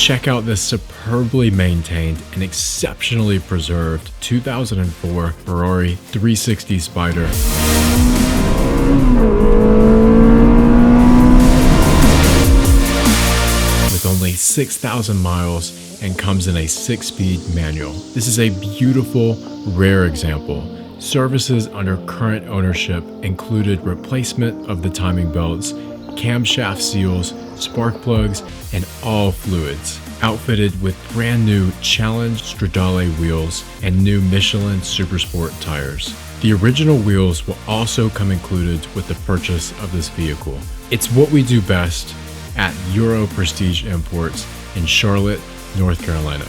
Check out this superbly maintained and exceptionally preserved 2004 Ferrari 360 Spider. With only 6,000 miles and comes in a 6-speed manual. This is a beautiful, rare example. Services under current ownership included replacement of the timing belts, camshaft seals, spark plugs, and all fluids. Outfitted with brand new Challenge Stradale wheels and new Michelin Supersport tires. The original wheels will also come included with the purchase of this vehicle. It's what we do best at Euro Prestige Imports in Charlotte, North Carolina.